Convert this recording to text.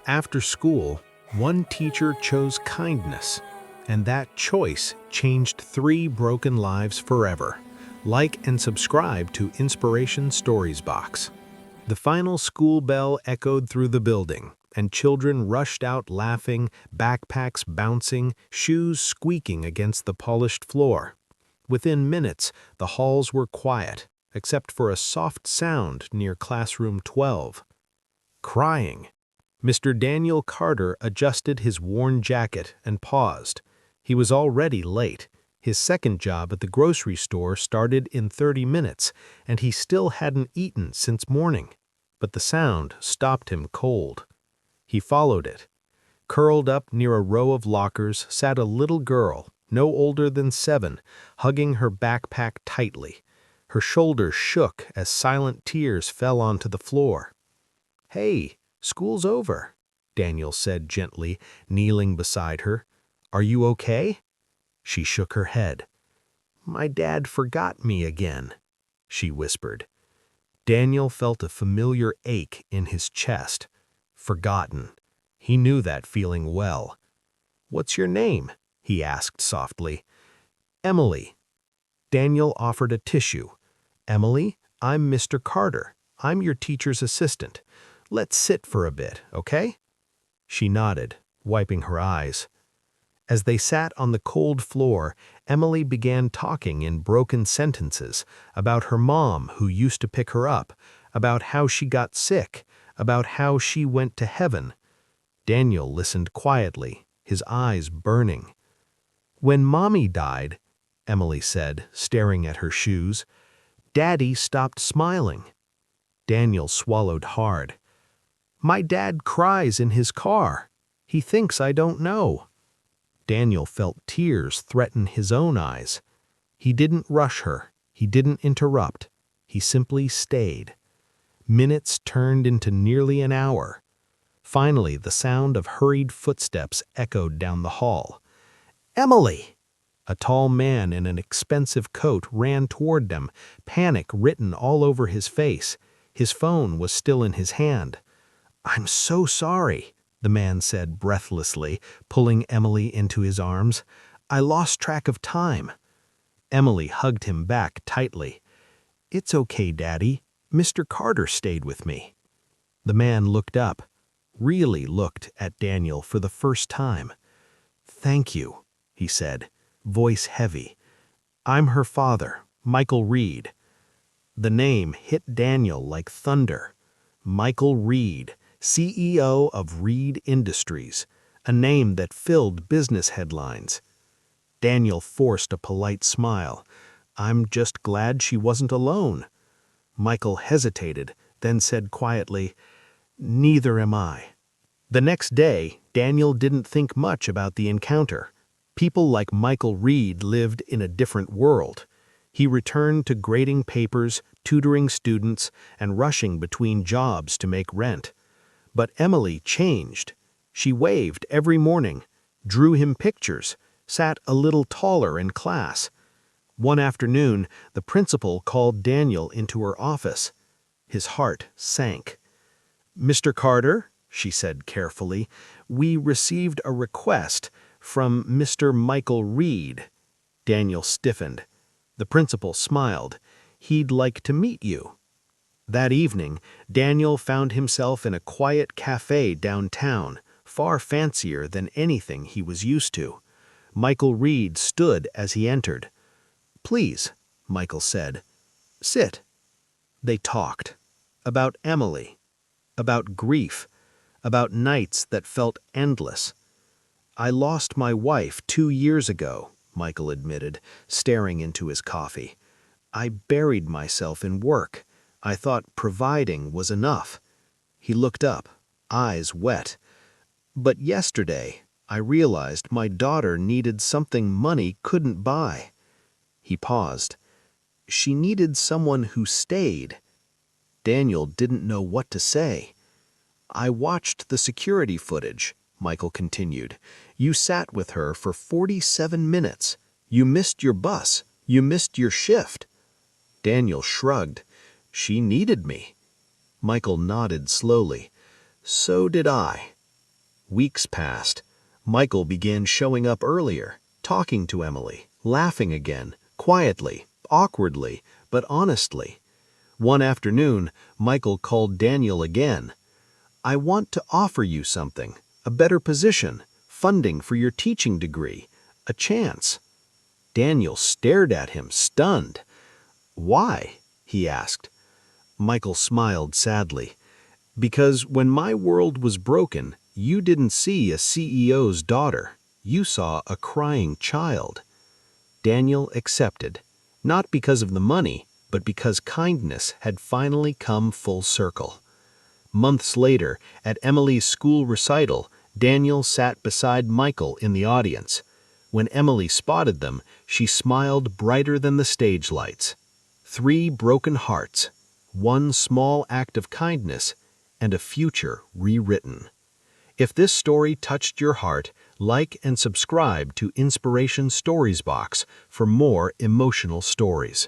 After school, one teacher chose kindness, and that choice changed 3 broken lives forever. Like and subscribe to Inspiration Stories Box. The final school bell echoed through the building, and children rushed out laughing, backpacks bouncing, shoes squeaking against the polished floor. Within minutes, the halls were quiet, except for a soft sound near classroom 12. Crying. Mr. Daniel Carter adjusted his worn jacket and paused. He was already late. His second job at the grocery store started in 30 minutes, and he still hadn't eaten since morning. But the sound stopped him cold. He followed it. Curled up near a row of lockers sat a little girl, no older than 7, hugging her backpack tightly. Her shoulders shook as silent tears fell onto the floor. "Hey, school's over," Daniel said gently, kneeling beside her. "Are you okay?" She shook her head. "My dad forgot me again," she whispered. Daniel felt a familiar ache in his chest. Forgotten. He knew that feeling well. "What's your name?" he asked softly. "Emily." Daniel offered a tissue. "Emily, I'm Mr. Carter. I'm your teacher's assistant. Let's sit for a bit, okay?" She nodded, wiping her eyes. As they sat on the cold floor, Emily began talking in broken sentences about her mom who used to pick her up, about how she got sick, about how she went to heaven. Daniel listened quietly, his eyes burning. "When Mommy died," Emily said, staring at her shoes, "Daddy stopped smiling." Daniel swallowed hard. "My dad cries in his car. He thinks I don't know." Daniel felt tears threaten his own eyes. He didn't rush her. He didn't interrupt. He simply stayed. Minutes turned into nearly an hour. Finally, the sound of hurried footsteps echoed down the hall. "Emily!" A tall man in an expensive coat ran toward them, panic written all over his face. His phone was still in his hand. "I'm so sorry," the man said breathlessly, pulling Emily into his arms. "I lost track of time." Emily hugged him back tightly. "It's okay, Daddy. Mr. Carter stayed with me." The man looked up, really looked at Daniel for the first time. "Thank you," he said, voice heavy. "I'm her father, Michael Reed." The name hit Daniel like thunder. Michael Reed, CEO of Reed Industries, a name that filled business headlines. Daniel forced a polite smile. "I'm just glad she wasn't alone." Michael hesitated, then said quietly, "Neither am I." The next day, Daniel didn't think much about the encounter. People like Michael Reed lived in a different world. He returned to grading papers, tutoring students, and rushing between jobs to make rent. But Emily changed. She waved every morning, drew him pictures, sat a little taller in class. One afternoon, the principal called Daniel into her office. His heart sank. "Mr. Carter," she said carefully, "we received a request from Mr. Michael Reed." Daniel stiffened. The principal smiled. "He'd like to meet you." That evening, Daniel found himself in a quiet cafe downtown, far fancier than anything he was used to. Michael Reed stood as he entered. "Please," Michael said. "Sit." They talked. About Emily. About grief. About nights that felt endless. "I lost my wife 2 years ago," Michael admitted, staring into his coffee. "I buried myself in work. I thought providing was enough." He looked up, eyes wet. "But yesterday, I realized my daughter needed something money couldn't buy." He paused. "She needed someone who stayed." Daniel didn't know what to say. "I watched the security footage," Michael continued. "You sat with her for 47 minutes. You missed your bus. You missed your shift." Daniel shrugged. "She needed me." Michael nodded slowly. "So did I." Weeks passed. Michael began showing up earlier, talking to Emily, laughing again, quietly, awkwardly, but honestly. One afternoon, Michael called Daniel again. "I want to offer you something, a better position, funding for your teaching degree, a chance." Daniel stared at him, stunned. "Why?" he asked. Michael smiled sadly. "Because when my world was broken, you didn't see a CEO's daughter. You saw a crying child." Daniel accepted, not because of the money, but because kindness had finally come full circle. Months later, at Emily's school recital, Daniel sat beside Michael in the audience. When Emily spotted them, she smiled brighter than the stage lights. 3 broken hearts, 1 small act of kindness, and a future rewritten. If this story touched your heart, like and subscribe to Inspiration Stories Box for more emotional stories.